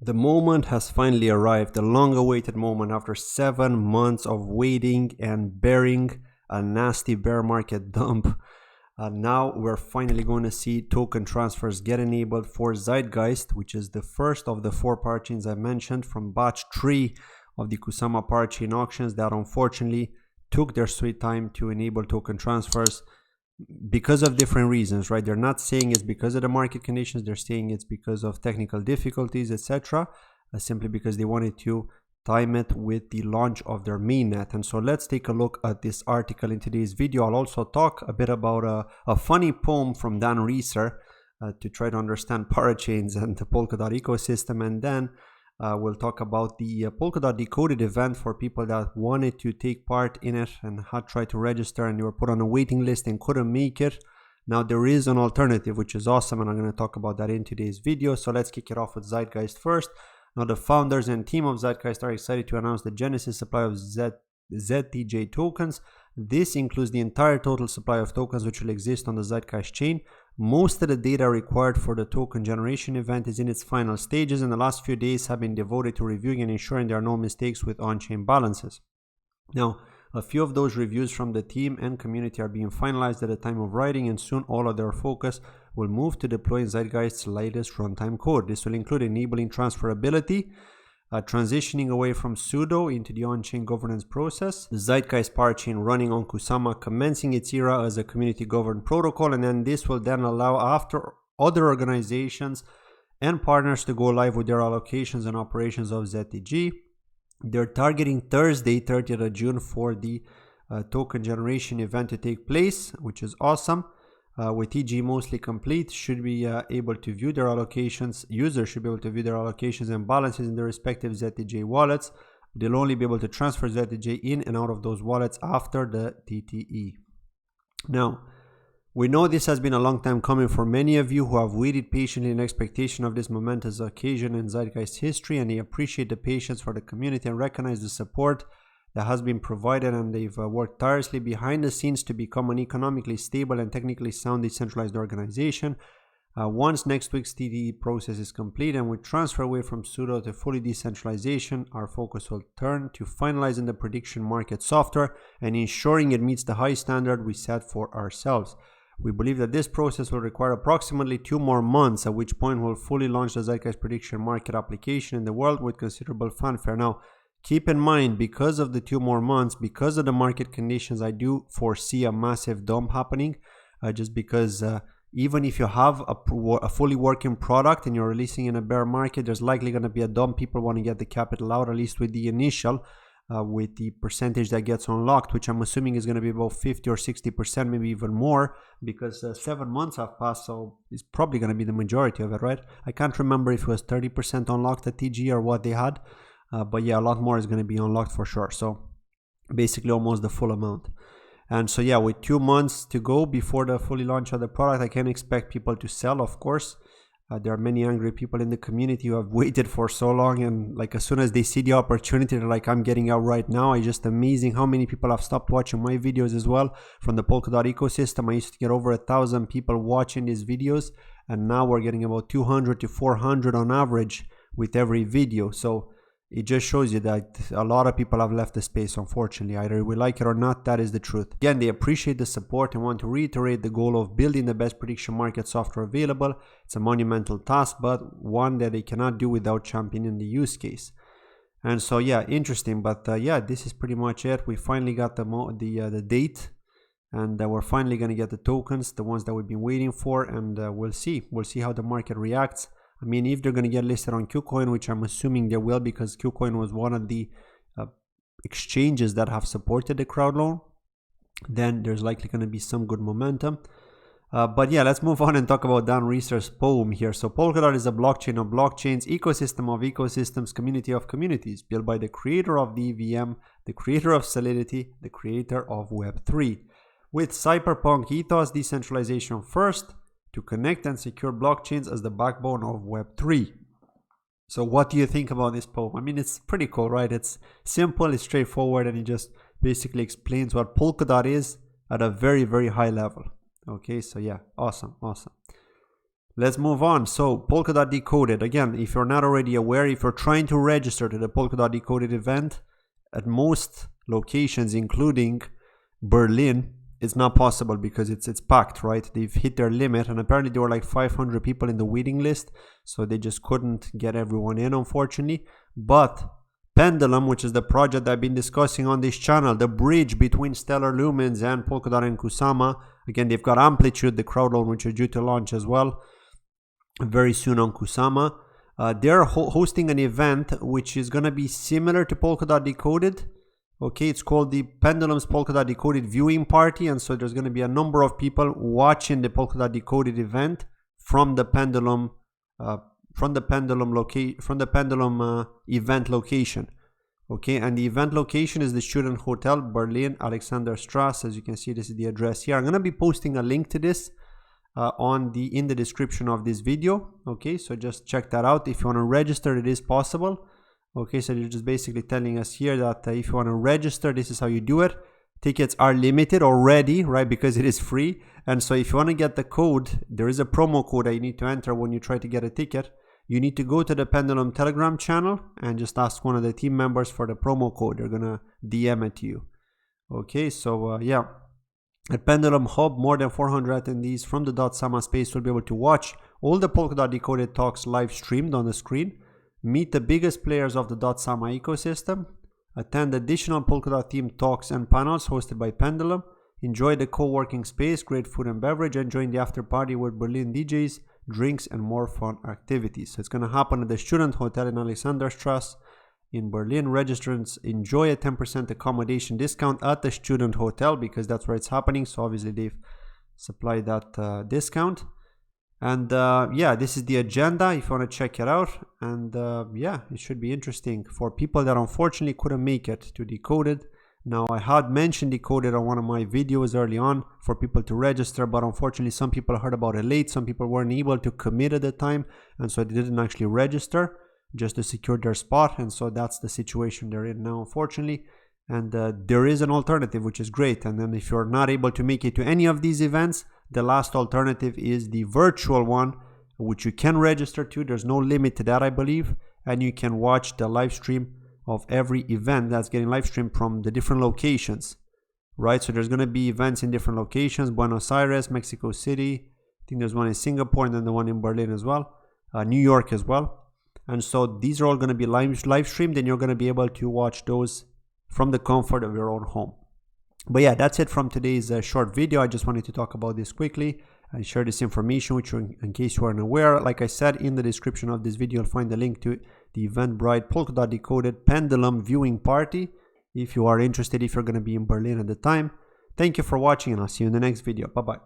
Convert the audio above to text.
The moment has finally arrived, the long-awaited moment after 7 months of waiting and bearing a nasty bear market dump. Now we're finally going to see token transfers get enabled for Zeitgeist, which is the first of the 4 parachains I mentioned from batch 3 of the Kusama parachain auctions that unfortunately took their sweet time to enable token transfers because of different reasons, right? They're not saying it's because of the market conditions, they're saying it's because of technical difficulties, etc. Simply because they wanted to time it with the launch of their mainnet. And so let's take a look at this article in today's video. I'll also talk a bit about a funny poem from Reecer to try to understand parachains and the Polkadot ecosystem, and then we'll talk about the Polkadot Decoded event for people that wanted to take part in it and had tried to register and they were put on a waiting list and couldn't make it. Now there is an alternative, which is awesome, and I'm going to talk about that in today's video. So let's kick it off with Zeitgeist first. Now the founders and team of Zeitgeist are excited to announce the Genesis supply of ZTJ tokens. This includes the entire total supply of tokens which will exist on the Zeitgeist chain. Most of the data required for the token generation event is in its final stages, and the last few days have been devoted to reviewing and ensuring there are no mistakes with on-chain balances. Now, a few of those reviews from the team and community are being finalized at the time of writing, and soon all of their focus will move to deploying Zeitgeist's latest runtime code. This will include enabling transferability, transitioning away from pseudo into the on-chain governance process, the Zeitgeist parachain running on Kusama commencing its era as a community-governed protocol, and then this will then allow after other organizations and partners to go live with their allocations and operations of ZTG. They're targeting Thursday, 30th of June for the token generation event to take place, which is awesome. With TG mostly complete, should be able to view their allocations. Users should be able to view their allocations and balances in their respective ZTJ wallets. They'll only be able to transfer ZTJ in and out of those wallets after the TTE. Now, we know this has been a long time coming for many of you who have waited patiently in expectation of this momentous occasion in Zeitgeist history, and they appreciate the patience for the community and recognize the support that has been provided, and they've worked tirelessly behind the scenes to become an economically stable and technically sound decentralized organization. Once next week's TTE process is complete and we transfer away from pseudo to fully decentralization, our focus will turn to finalizing the prediction market software and ensuring it meets the high standard we set for ourselves. We believe that this process will require approximately 2 more months, at which point we'll fully launch the Zeitgeist prediction market application in the world with considerable fanfare. Now, keep in mind, because of the 2 more months, because of the market conditions, I do foresee a massive dump happening, just because even if you have a fully working product and you're releasing in a bear market, there's likely going to be a dump. People want to get the capital out, at least with the initial, with the percentage that gets unlocked, which I'm assuming is going to be about 50 or 60%, maybe even more, because 7 months have passed, so it's probably going to be the majority of it, right? I can't remember if it was 30% unlocked at TG or what they had. But yeah, a lot more is going to be unlocked for sure. So basically almost the full amount. And so yeah, with 2 months to go before the fully launch of the product, I can expect people to sell, of course. There are many angry people in the community who have waited for so long, and like as soon as they see the opportunity, they're like, I'm getting out right now. It's just amazing how many people have stopped watching my videos as well from the Polkadot ecosystem. I used to get over 1,000 people watching these videos, and now we're getting about 200 to 400 on average with every video. So it just shows you that a lot of people have left the space, unfortunately. Either we like it or not, that is the truth. Again, they appreciate the support and want to reiterate the goal of building the best prediction market software available. It's a monumental task, but one that they cannot do without championing the use case. And so yeah, interesting. But yeah, this is pretty much it. We finally got the date, and we're finally going to get the tokens, the ones that we've been waiting for, and we'll see. We'll see how the market reacts. I mean, if they're going to get listed on KuCoin, which I'm assuming they will, because KuCoin was one of the exchanges that have supported the Crowdloan, then there's likely going to be some good momentum. But yeah, let's move on and talk about Reecer's poem here. So Polkadot is a blockchain of blockchains, ecosystem of ecosystems, community of communities, built by the creator of the EVM, the creator of Solidity, the creator of Web3. With cyberpunk ethos, decentralization first, to connect and secure blockchains as the backbone of Web3. So what do you think about this poem? I mean, it's pretty cool, right? It's simple, it's straightforward, and it just basically explains what Polkadot is at a very, very high level. Okay, so yeah, awesome. Let's move on. So Polkadot Decoded. Again, if you're not already aware, if you're trying to register to the Polkadot Decoded event, at most locations, including Berlin, it's not possible because it's packed, right? They've hit their limit, and apparently there were like 500 people in the waiting list, so they just couldn't get everyone in, unfortunately. But Pendulum, which is the project I've been discussing on this channel, the bridge between Stellar Lumens and Polkadot and Kusama. Again, they've got Amplitude, the Crowdloan, which are due to launch as well very soon on Kusama. They're hosting an event which is going to be similar to Polkadot Decoded. Okay, it's called the Pendulum's Polkadot Decoded viewing party, and so there's going to be a number of people watching the Polkadot Decoded event from the Pendulum event location. Okay, and the event location is the Student Hotel, Berlin, Alexanderstrasse. As you can see, this is the address here. I'm going to be posting a link to this in the description of this video. Okay, so just check that out. If you want to register, it is possible. Okay, so they're just basically telling us here that if you want to register, this is how you do it. Tickets are limited already, right, because it is free. And so if you want to get the code, there is a promo code that you need to enter when you try to get a ticket. You need to go to the Pendulum Telegram channel and just ask one of the team members for the promo code. They're gonna DM it to you. Okay, so yeah. At Pendulum Hub, more than 400 attendees from the .sama space will be able to watch all the Polkadot Decoded talks live streamed on the screen, meet the biggest players of the .sama ecosystem, attend additional Polkadot themed talks and panels hosted by Pendulum, enjoy the co-working space, great food and beverage, and join the after party with Berlin DJs, drinks, and more fun activities. So it's going to happen at the Student Hotel in Alexanderstrasse in Berlin. Registrants enjoy a 10% accommodation discount at the Student Hotel because that's where it's happening. So obviously they've supplied that discount. And yeah, this is the agenda if you want to check it out. And yeah, it should be interesting for people that unfortunately couldn't make it to Decoded. Now, I had mentioned Decoded on one of my videos early on for people to register, but unfortunately some people heard about it late. Some people weren't able to commit at the time, and so they didn't actually register just to secure their spot. And so that's the situation they're in now, unfortunately. And there is an alternative, which is great. And then if you're not able to make it to any of these events, the last alternative is the virtual one, which you can register to. There's no limit to that, I believe. And you can watch the live stream of every event that's getting live streamed from the different locations, right? So there's going to be events in different locations: Buenos Aires, Mexico City, I think there's one in Singapore, and then the one in Berlin as well, New York as well. And so these are all going to be live streamed, and you're going to be able to watch those from the comfort of your own home. But yeah, that's it from today's short video. I just wanted to talk about this quickly and share this information with you in case you aren't aware. Like I said, in the description of this video, you'll find the link to the Eventbrite Polkadot Decoded Pendulum viewing party if you are interested, if you're going to be in Berlin at the time. Thank you for watching, and I'll see you in the next video. Bye-bye.